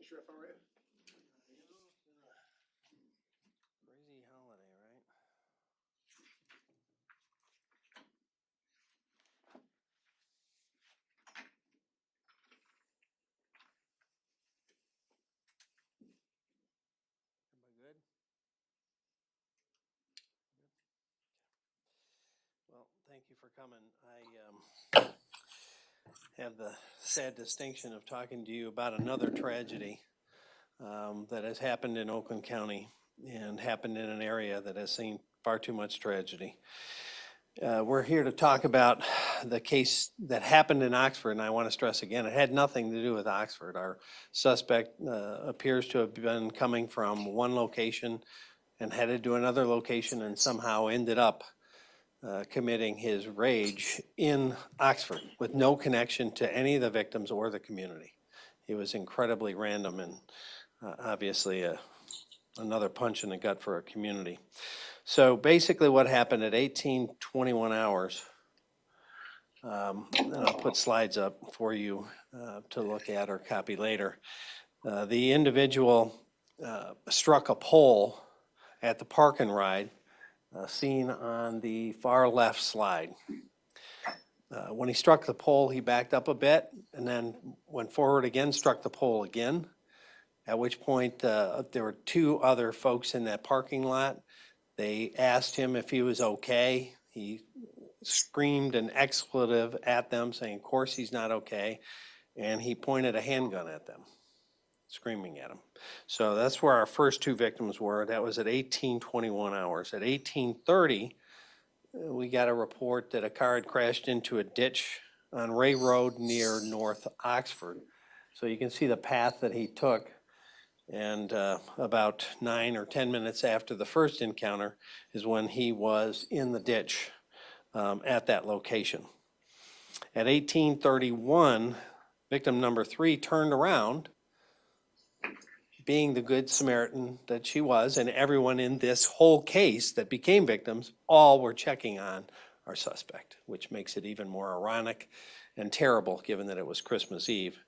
Sheriff, how are you? Crazy holiday, right? Everybody good? Well, thank you for coming. I have the sad distinction of talking to you about another tragedy that has happened in Oakland County and happened in an area that has seen far too much tragedy. We're here to talk about the case that happened in Oxford, and I want to stress again, it had nothing to do with Oxford. Our suspect appears to have been coming from one location and headed to another location and somehow ended up committing his rage in Oxford with no connection to any of the victims or the community. It was incredibly random and obviously another punch in the gut for a community. So basically what happened at 18:21 hours, and I'll put slides up for you to look at or copy later. The individual struck a pole at the park and ride seen on the far left slide. When he struck the pole, he backed up a bit and then went forward again, struck the pole again, at which point there were two other folks in that parking lot. They asked him if he was okay. He screamed an expletive at them, saying, of course he's not okay, and he pointed a handgun at them, screaming at them. So that's where our first two victims were. That was at 18:21 hours. At 18:30, we got a report that a car had crashed into a ditch on Ray Road near North Oxford. So you can see the path that he took. And about 9 or 10 minutes after the first encounter is when he was in the ditch at that location. At 18:31, victim number 3 turned around, being the good Samaritan that she was, and everyone in this whole case that became victims, all were checking on our suspect, which makes it even more ironic and terrible given that it was Christmas Eve.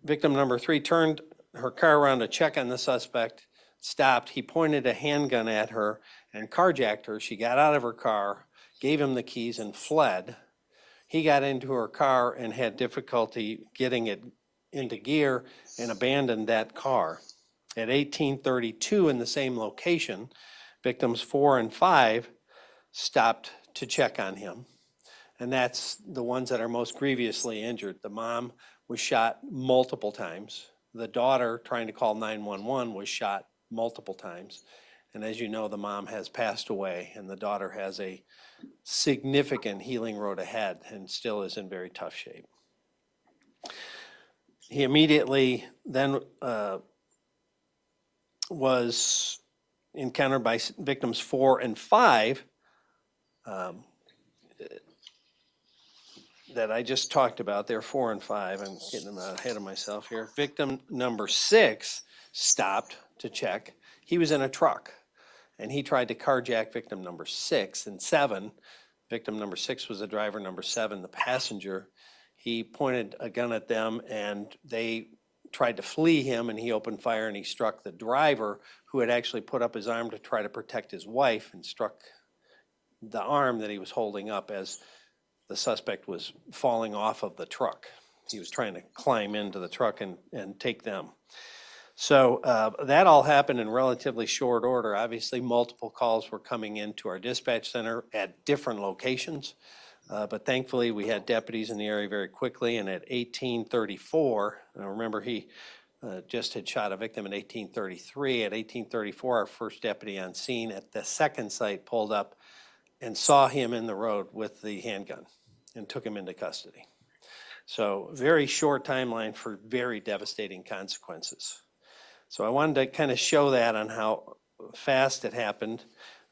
Victim number 3 turned her car around to check on the suspect, stopped, he pointed a handgun at her and carjacked her. She got out of her car, gave him the keys and fled. He got into her car and had difficulty getting it into gear and abandoned that car. At 18:32 in the same location, victims 4 and 5 stopped to check on him. And that's the ones that are most grievously injured. The mom was shot multiple times. The daughter, trying to call 911, was shot multiple times. And as you know, the mom has passed away and the daughter has a significant healing road ahead and still is in very tough shape. He immediately then was encountered by victims 4 and 5 that I just talked about. They're 4 and 5. I'm getting them ahead of myself here. Victim number 6 stopped to check. He was in a truck and he tried to carjack victim number 6 and 7. Victim number 6 was the driver, number 7, the passenger. He pointed a gun at them and they tried to flee him and he opened fire and he struck the driver who had actually put up his arm to try to protect his wife and struck the arm that he was holding up as the suspect was falling off of the truck. He was trying to climb into the truck and take them. So that all happened in relatively short order. Obviously, multiple calls were coming into our dispatch center at different locations. But thankfully, we had deputies in the area very quickly. And at 18:34, remember he just had shot a victim at 18:33. At 18:34, our first deputy on scene at the second site pulled up and saw him in the road with the handgun and took him into custody. So very short timeline for very devastating consequences. So I wanted to kind of show that on how fast it happened.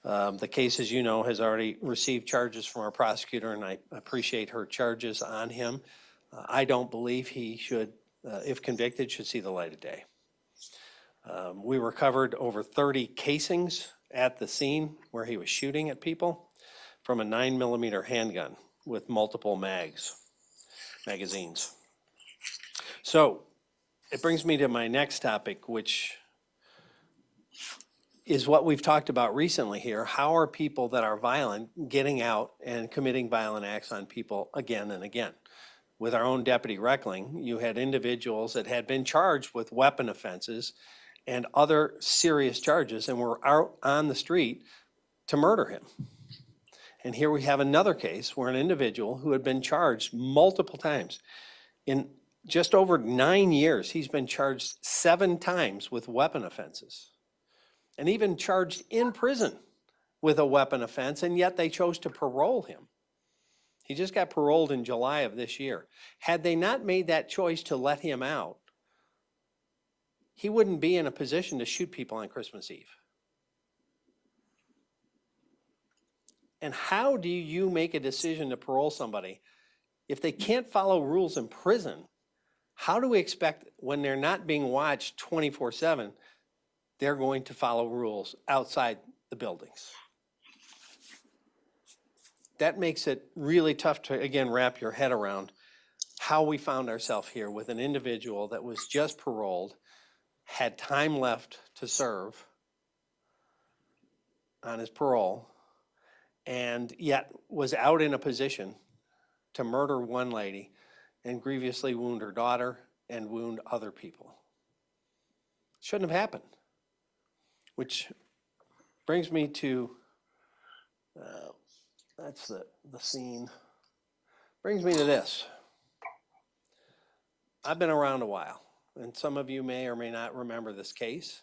The case, as you know, has already received charges from our prosecutor, and I appreciate her charges on him. I don't believe he should, if convicted, should see the light of day. We recovered over 30 casings at the scene where he was shooting at people from a 9mm handgun with multiple magazines. So it brings me to my next topic, which is what we've talked about recently here. How are people that are violent getting out and committing violent acts on people again and again? With our own Deputy Reckling, you had individuals that had been charged with weapon offenses and other serious charges and were out on the street to murder him. And here we have another case where an individual who had been charged multiple times, in just over 9 years, he's been charged 7 times with weapon offenses, and even charged in prison with a weapon offense, and yet they chose to parole him. He just got paroled in July of this year. Had they not made that choice to let him out, he wouldn't be in a position to shoot people on Christmas Eve. And how do you make a decision to parole somebody if they can't follow rules in prison? How do we expect, when they're not being watched 24/7, they're going to follow rules outside the buildings? That makes it really tough to, again, wrap your head around how we found ourselves here with an individual that was just paroled, had time left to serve on his parole, and yet was out in a position to murder one lady and grievously wound her daughter and wound other people. Shouldn't have happened. Which brings me to, that's the scene. Brings me to this. I've been around a while, and some of you may or may not remember this case,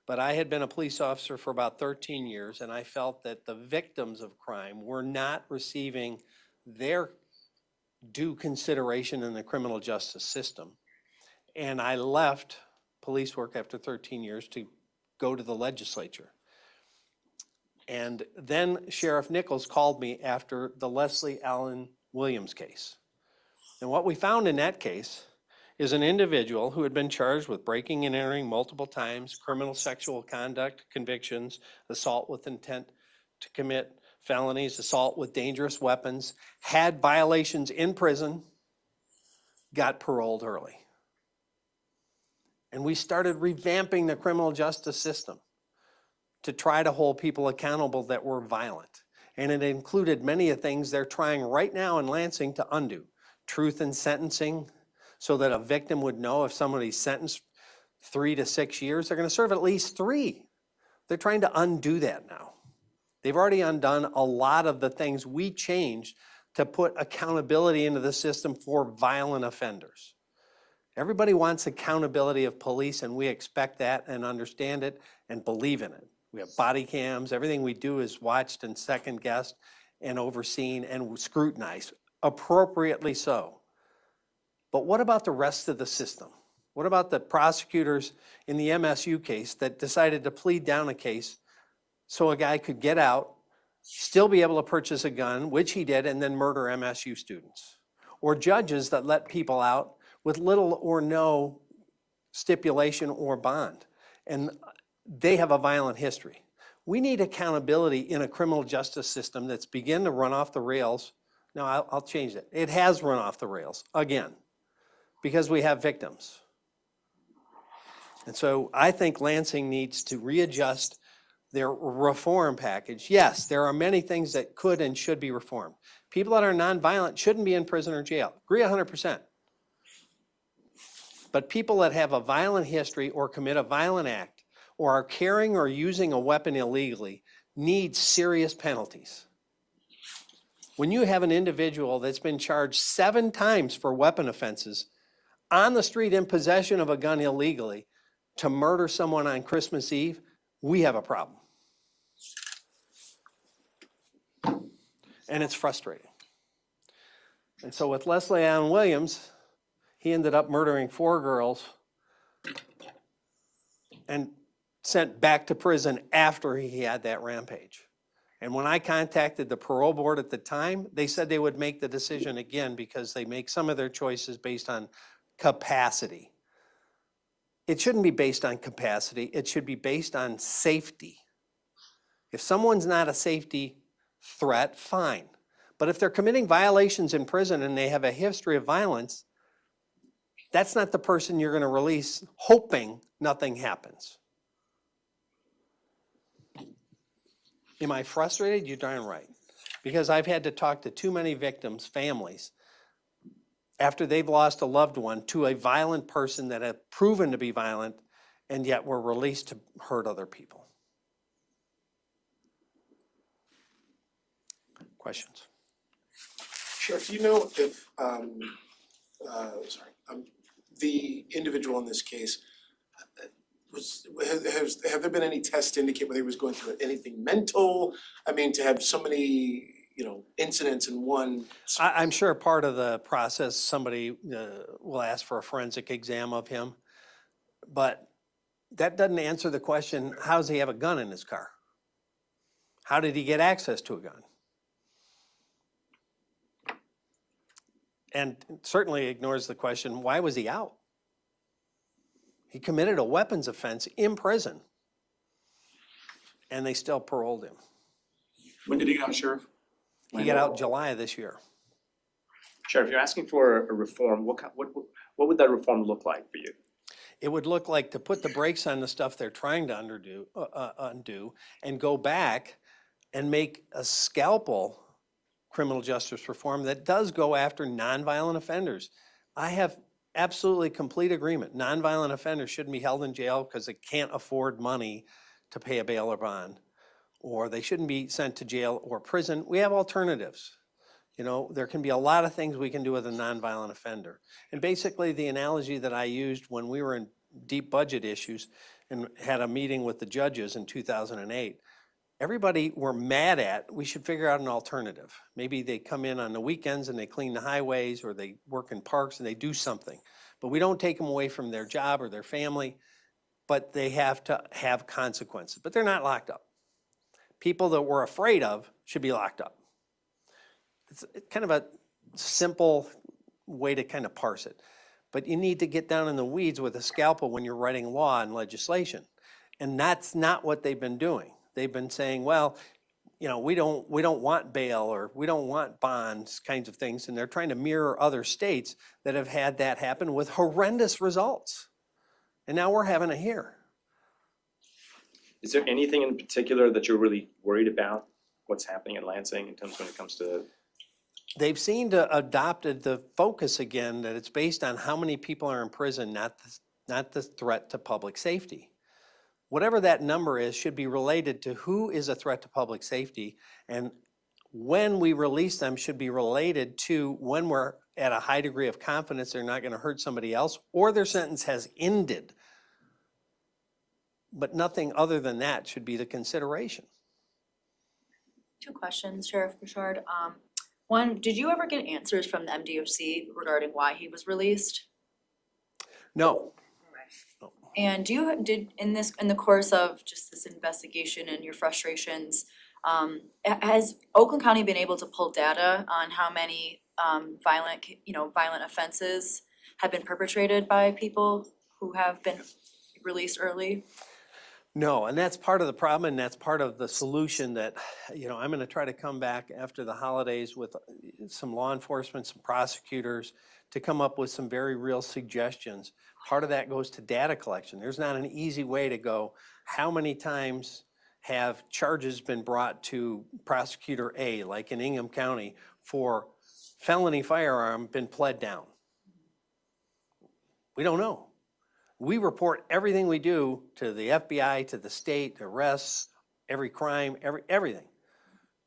but I had been a police officer for about 13 years, and I felt that the victims of crime were not receiving their due consideration in the criminal justice system. And I left police work after 13 years to go to the legislature. And then Sheriff Nichols called me after the Leslie Allen Williams case. And what we found in that case is an individual who had been charged with breaking and entering multiple times, criminal sexual conduct convictions, assault with intent to commit felonies, assault with dangerous weapons, had violations in prison, got paroled early. And we started revamping the criminal justice system to try to hold people accountable that were violent. And it included many of things they're trying right now in Lansing to undo. Truth in sentencing, so that a victim would know if somebody's sentenced 3 to 6 years, they're going to serve at least 3. They're trying to undo that now. They've already undone a lot of the things we changed to put accountability into the system for violent offenders. Everybody wants accountability of police, and we expect that and understand it and believe in it. We have body cams. Everything we do is watched and second-guessed and overseen and scrutinized, appropriately so. But what about the rest of the system? What about the prosecutors in the MSU case that decided to plead down a case so a guy could get out, still be able to purchase a gun, which he did, and then murder MSU students? Or judges that let people out with little or no stipulation or bond, and they have a violent history. We need accountability in a criminal justice system that's beginning to run off the rails. No, I'll change it. It has run off the rails again because we have victims. And so I think Lansing needs to readjust their reform package. Yes, there are many things that could and should be reformed. People that are nonviolent shouldn't be in prison or jail. Agree 100%. But people that have a violent history or commit a violent act or are carrying or using a weapon illegally need serious penalties. When you have an individual that's been charged 7 times for weapon offenses on the street in possession of a gun illegally to murder someone on Christmas Eve, we have a problem. And it's frustrating. And so with Leslie Allen Williams, he ended up murdering 4 girls and sent back to prison after he had that rampage. And when I contacted the parole board at the time, they said they would make the decision again because they make some of their choices based on capacity. It shouldn't be based on capacity. It should be based on safety. If someone's not a safety threat, fine. But if they're committing violations in prison and they have a history of violence, That's not the person you're going to release hoping nothing happens. Am I frustrated? You're darn right. Because I've had to talk to too many victims' families after they've lost a loved one to a violent person that had proven to be violent and yet were released to hurt other people. Questions? Sheriff, do you know if, the individual in this case, have there been any tests to indicate whether he was going through anything mental? I mean, to have so many, incidents in one. I'm sure part of the process, somebody will ask for a forensic exam of him, but that doesn't answer the question, how does he have a gun in his car? How did he get access to a gun? And certainly ignores the question, why was he out? He committed a weapons offense in prison, and they still paroled him. When did he get out, Sheriff? He got out July of this year. Sheriff, you're asking for a reform. What would that reform look like for you? It would look like to put the brakes on the stuff they're trying to undo and go back and make a scalpel criminal justice reform that does go after nonviolent offenders. I have absolutely complete agreement. Nonviolent offenders shouldn't be held in jail because they can't afford money to pay a bail or bond, or they shouldn't be sent to jail or prison. We have alternatives. There can be a lot of things we can do with a nonviolent offender. And basically the analogy that I used when we were in deep budget issues and had a meeting with the judges in 2008, everybody were mad at, we should figure out an alternative. Maybe they come in on the weekends and they clean the highways, or they work in parks and they do something. But we don't take them away from their job or their family, but they have to have consequences. But they're not locked up. People that we're afraid of should be locked up. It's kind of a simple way to kind of parse it. But you need to get down in the weeds with a scalpel when you're writing law and legislation. And that's not what they've been doing. They've been saying, well, we don't want bail, or we don't want bonds, kinds of things. And they're trying to mirror other states that have had that happen with horrendous results. And now we're having it here. Is there anything in particular that you're really worried about what's happening in Lansing in terms when it comes to? They've seemed to adopted the focus again that it's based on how many people are in prison, not the threat to public safety. Whatever that number is should be related to who is a threat to public safety, and when we release them should be related to when we're at a high degree of confidence they're not going to hurt somebody else or their sentence has ended. But nothing other than that should be the consideration. 2 questions, Sheriff Bouchard. One, did you ever get answers from the MDOC regarding why he was released? No. And did in the course of just this investigation and your frustrations, has Oakland County been able to pull data on how many violent offenses have been perpetrated by people who have been released early? No, and that's part of the problem, and that's part of the solution that, I'm going to try to come back after the holidays with some law enforcement, some prosecutors, to come up with some very real suggestions. Part of that goes to data collection. There's not an easy way to go, how many times have charges been brought to prosecutor A, like in Ingham County, for felony firearm been pled down? We don't know. We report everything we do to the FBI, to the state, arrests, every crime, everything.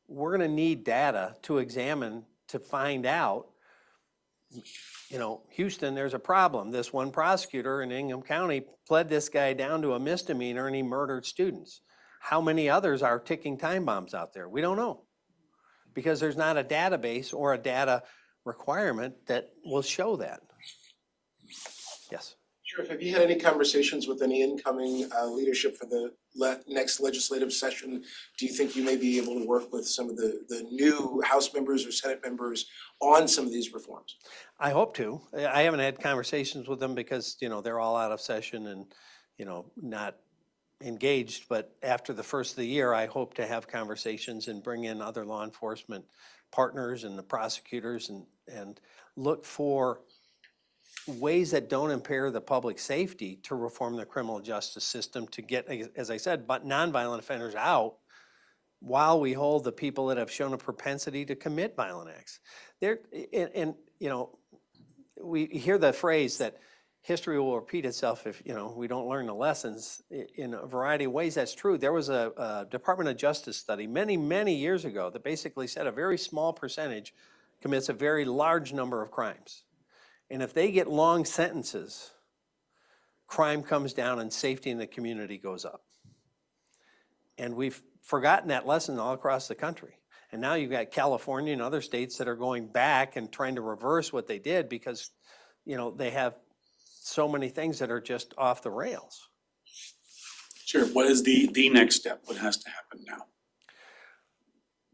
We're going to need data to examine to find out, Houston, there's a problem. This one prosecutor in Ingham County pled this guy down to a misdemeanor and he murdered students. How many others are ticking time bombs out there? We don't know, because there's not a database or a data requirement that will show that. Yes. Sheriff, have you had any conversations with any incoming leadership for the next legislative session? Do you think you may be able to work with some of the new House members or Senate members on some of these reforms? I hope to. I haven't had conversations with them because, they're all out of session and, not engaged. But after the first of the year, I hope to have conversations and bring in other law enforcement partners and the prosecutors and look for ways that don't impair the public safety to reform the criminal justice system to get, as I said, but nonviolent offenders out while we hold the people that have shown a propensity to commit violent acts. There, and you know, we hear the phrase that history will repeat itself if, you know, we don't learn the lessons in a variety of ways. That's true. There was a Department of Justice study many, many years ago that basically said a very small percentage commits a very large number of crimes. And if they get long sentences, crime comes down and safety in the community goes up. And we've forgotten that lesson all across the country. And now you've got California and other states that are going back and trying to reverse what they did because, you know, they have so many things that are just off the rails. Sheriff, what is the next step? What has to happen now?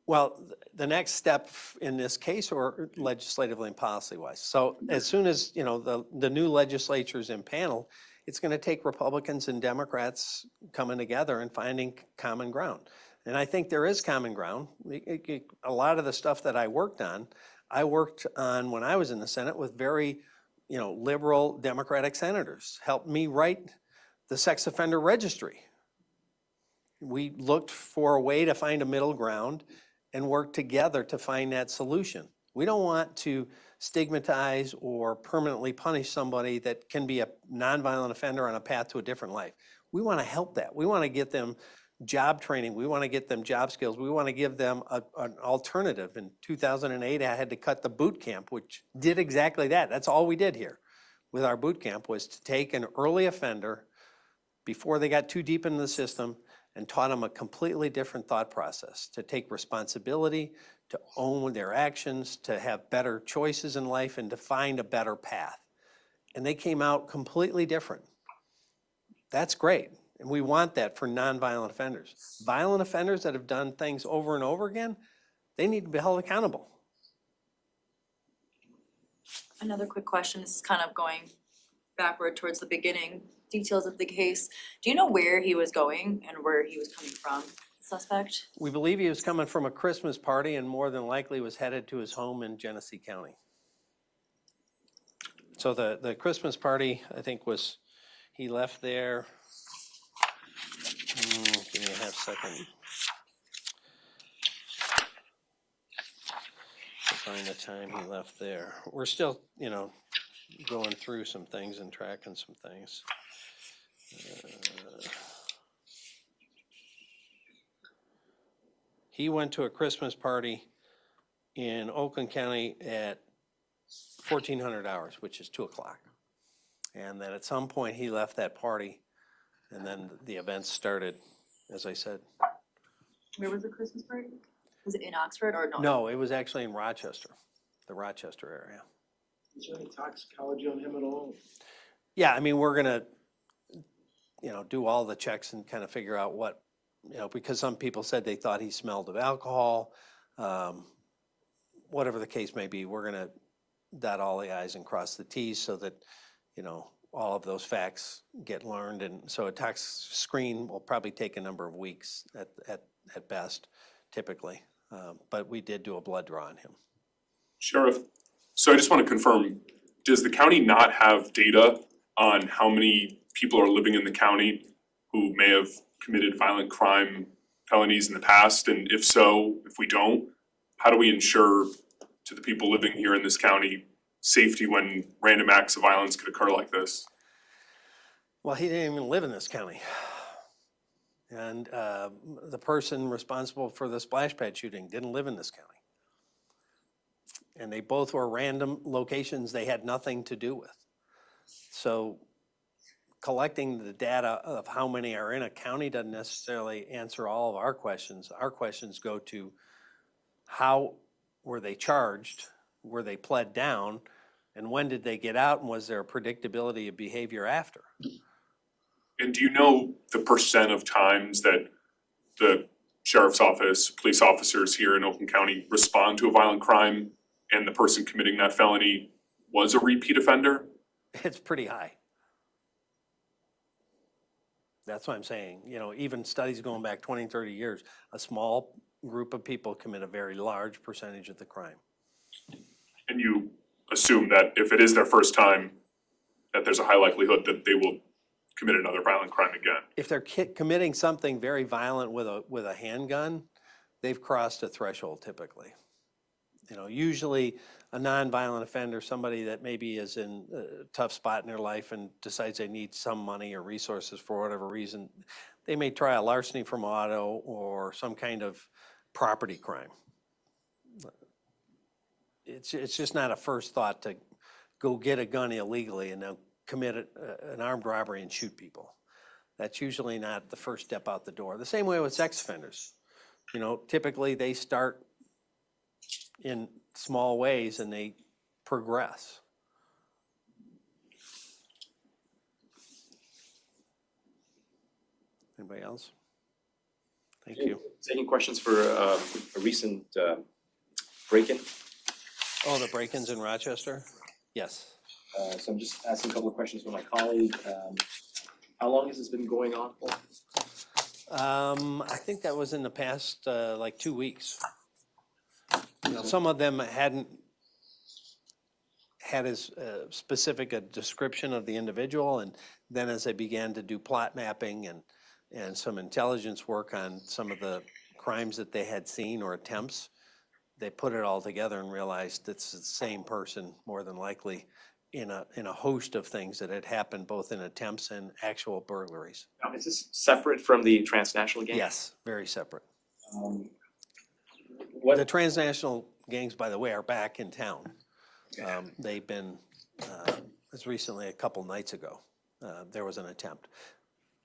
Well, the next step in this case, or legislatively and policy-wise. So as soon as, you know, the new legislature's in panel, it's gonna take Republicans and Democrats coming together and finding common ground. And I think there is common ground. A lot of the stuff that I worked on when I was in the Senate with very, you know, liberal Democratic senators. Helped me write the sex offender registry. We looked for a way to find a middle ground and work together to find that solution. We don't want to stigmatize or permanently punish somebody that can be a nonviolent offender on a path to a different life. We want to help that. We want to get them job training. We want to get them job skills. We want to give them an alternative. In 2008, I had to cut the boot camp, which did exactly that. That's all we did here with our boot camp, was to take an early offender before they got too deep into the system and taught them a completely different thought process, to take responsibility, to own their actions, to have better choices in life, and to find a better path. And they came out completely different. That's great. And we want that for nonviolent offenders. Violent offenders that have done things over and over again, they need to be held accountable. Another quick question, this is kind of going backward towards the beginning, details of the case. Do you know where he was going and where he was coming from, the suspect? We believe he was coming from a Christmas party and more than likely was headed to his home in Genesee County. So the Christmas party, I think, was, he left there, give me a half second. To find the time he left there. We're still, you know, going through some things and tracking some things. He went to a Christmas party in Oakland County at 1400 hours, which is 2 o'clock. And then at some point he left that party and then the events started, as I said. Where was the Christmas party? Was it in Oxford or no? No, it was actually in Rochester, the Rochester area. Is there any toxicology on him at all? Yeah, I mean, we're gonna, you know, do all the checks and kind of figure out what, you know, because some people said they thought he smelled of alcohol. Whatever the case may be, we're gonna dot all the i's and cross the t's so that, you know, all of those facts get learned. And so a tox screen will probably take a number of weeks at best, typically. But we did do a blood draw on him. Sheriff, so I just want to confirm, does the county not have data on how many people are living in the county who may have committed violent crime felonies in the past? And if so, if we don't, how do we ensure to the people living here in this county safety when random acts of violence could occur like this? Well, he didn't even live in this county. And the person responsible for the splash pad shooting didn't live in this county. And they both were random locations they had nothing to do with. So collecting the data of how many are in a county doesn't necessarily answer all of our questions. Our questions go to how were they charged, were they pled down, and when did they get out, and was there a predictability of behavior after? And do you know the percent of times that the sheriff's office, police officers here in Oakland County respond to a violent crime and the person committing that felony was a repeat offender? It's pretty high. That's what I'm saying. You know, even studies going back 20, 30 years, a small group of people commit a very large percentage of the crime. And you assume that if it is their first time, that there's a high likelihood that they will commit another violent crime again. If they're committing something very violent with a handgun, they've crossed a threshold typically. You know, usually a nonviolent offender, somebody that maybe is in a tough spot in their life and decides they need some money or resources for whatever reason, they may try a larceny from auto or some kind of property crime. It's just not a first thought to go get a gun illegally and then commit an armed robbery and shoot people. That's usually not the first step out the door. The same way with sex offenders. You know, typically they start in small ways and they progress. Anybody else? Thank you. Taking questions for a recent break-in. Oh, the break-ins in Rochester? Yes. So I'm just asking a couple of questions for my colleague. How long has this been going on for? I think that was in the past, like 2 weeks. You know, some of them hadn't had as specific a description of the individual, and then as they began to do plot mapping and some intelligence work on some of the crimes that they had seen or attempts, they put it all together and realized it's the same person more than likely in a host of things that had happened both in attempts and actual burglaries. Now, is this separate from the transnational gang? Yes, very separate. What, The transnational gangs, by the way, are back in town. They've been, as recently a couple nights ago, there was an attempt.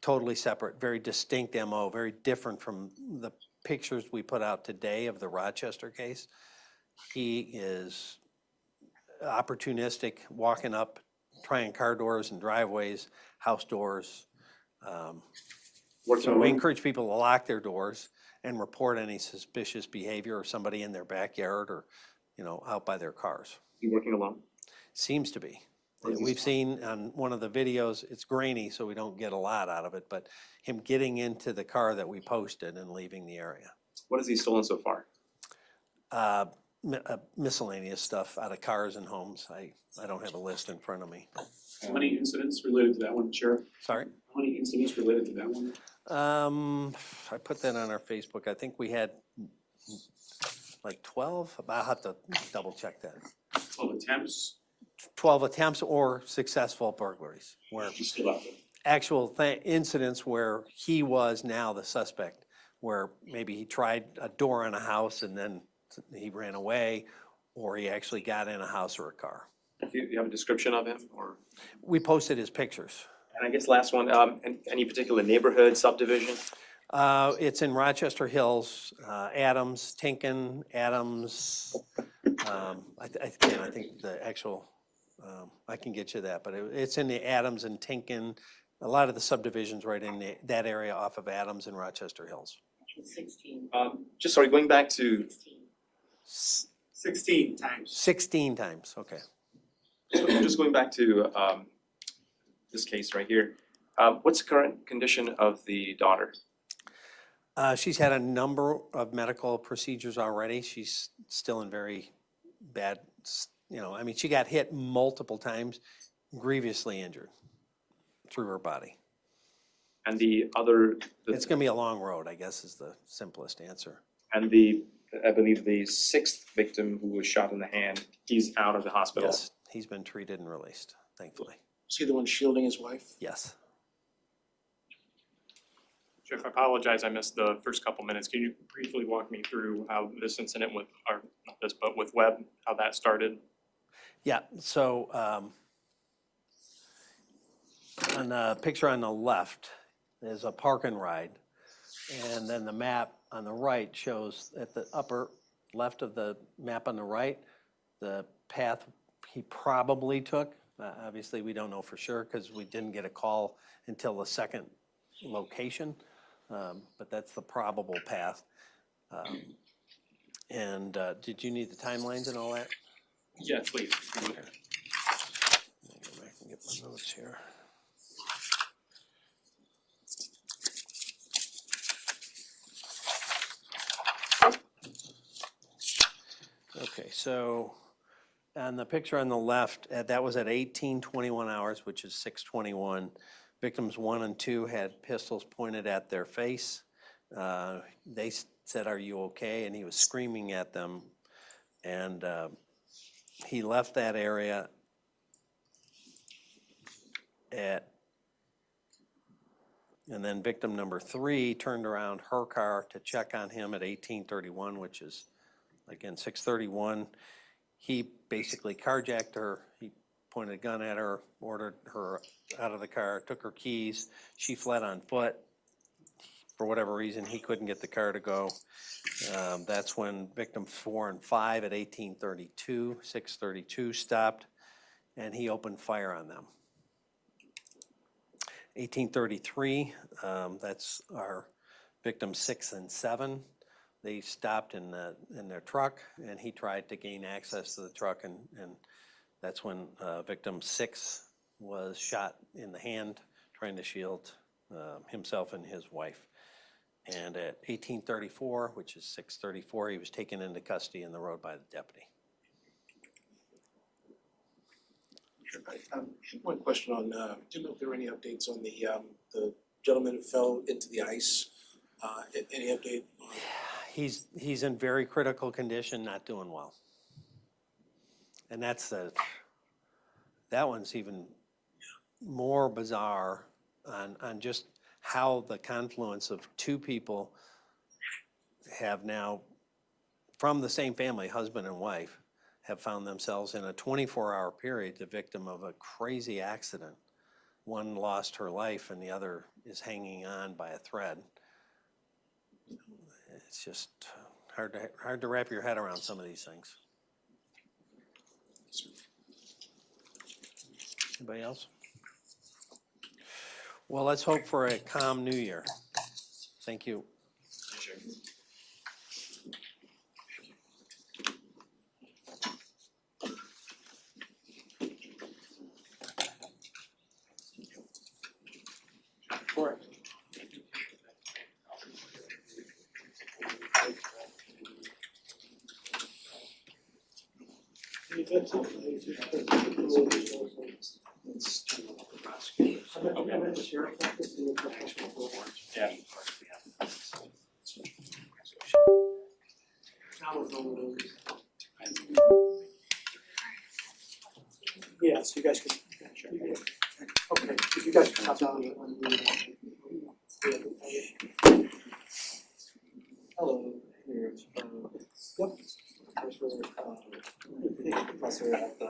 Totally separate, very distinct MO, very different from the pictures we put out today of the Rochester case. He is opportunistic, walking up, trying car doors and driveways, house doors. working So we alone? encourage people to lock their doors and report any suspicious behavior or somebody in their backyard or, you know, out by their cars. You working alone? Seems to be. Or is he We've spot- seen on one of the videos, it's grainy, so we don't get a lot out of it, but him getting into the car that we posted and leaving the area. What has he stolen so far? Miscellaneous stuff out of cars and homes. I don't have a list in front of me. How many incidents related to that one, Sheriff? Sorry? How many incidents related to that one? I put that on our Facebook. I think we had like 12. I'll have to double check that. 12 attempts, 12 attempts or successful burglaries, where she's still out there. actual incidents where he was now the suspect, where maybe he tried a door on a house and then he ran away, or he actually got in a house or a car. Do you have a description of him, or? We posted his pictures. And I guess last one, any particular neighborhood, subdivision? It's in Rochester Hills, Adams, Tinkin, Adams. I think the actual, I can get you that, but it's in the Adams and Tinkin. A lot of the subdivisions right in that area off of Adams and Rochester Hills. 16. Just sorry, going back to, 16 times. 16 times, okay. just going back to this case right here. What's the current condition of the daughter? She's had a number of medical procedures already. She's still in very bad, I mean, she got hit multiple times, grievously injured through her body. And the other, It's gonna be a long road, I guess is the simplest answer. and I believe the sixth victim who was shot in the hand, he's out of the hospital. Yes, he's been treated and released, thankfully. Is he the one shielding his wife? Yes. Jeff, I apologize, I missed the first couple minutes. Can you briefly walk me through how this incident with, or not this, but with Webb, how that started? Yeah, so on the picture on the left is a park and ride. And then the map on the right shows at the upper left of the map on the right, the path he probably took. Obviously, we don't know for sure because we didn't get a call until the second location. But that's the probable path. And did you need the timelines and all that? Yeah, please. Let me go back and get my notes here. Okay, so On the picture on the left, that was at 18:21 hours, which is 6:21. Victims 1 and 2 had pistols pointed at their face. They said, "Are you okay?" And he was screaming at them. And he left that area and then victim number 3 turned around her car to check on him at 18:31, which is, again, 6:31. He basically carjacked her. He pointed a gun at her, ordered her out of the car, took her keys. She fled on foot. For whatever reason, he couldn't get the car to go. That's when victim 4 and 5 at 18:32, 6:32 stopped, and he opened fire on them. 18:33, that's our victims 6 and 7. They stopped in their truck, and he tried to gain access to the truck, and that's when victim 6 was shot in the hand, trying to shield himself and his wife. And at 18:34, which is 6:34, he was taken into custody in the road by the deputy. One question on, didn't know if there were any updates on the gentleman who fell into the ice. Any update on? He's in very critical condition, not doing well. And that one's even more bizarre on just how the confluence of two people have now, from the same family, husband and wife, have found themselves in a 24-hour period the victim of a crazy accident. One lost her life and the other is hanging on by a thread. It's just hard to wrap your head around some of these things. Anybody else? Well, let's hope for a calm new year. Thank you. Yeah, so you guys can, sure. Okay, if you guys can hop down. Hello, here, yep. Professor at the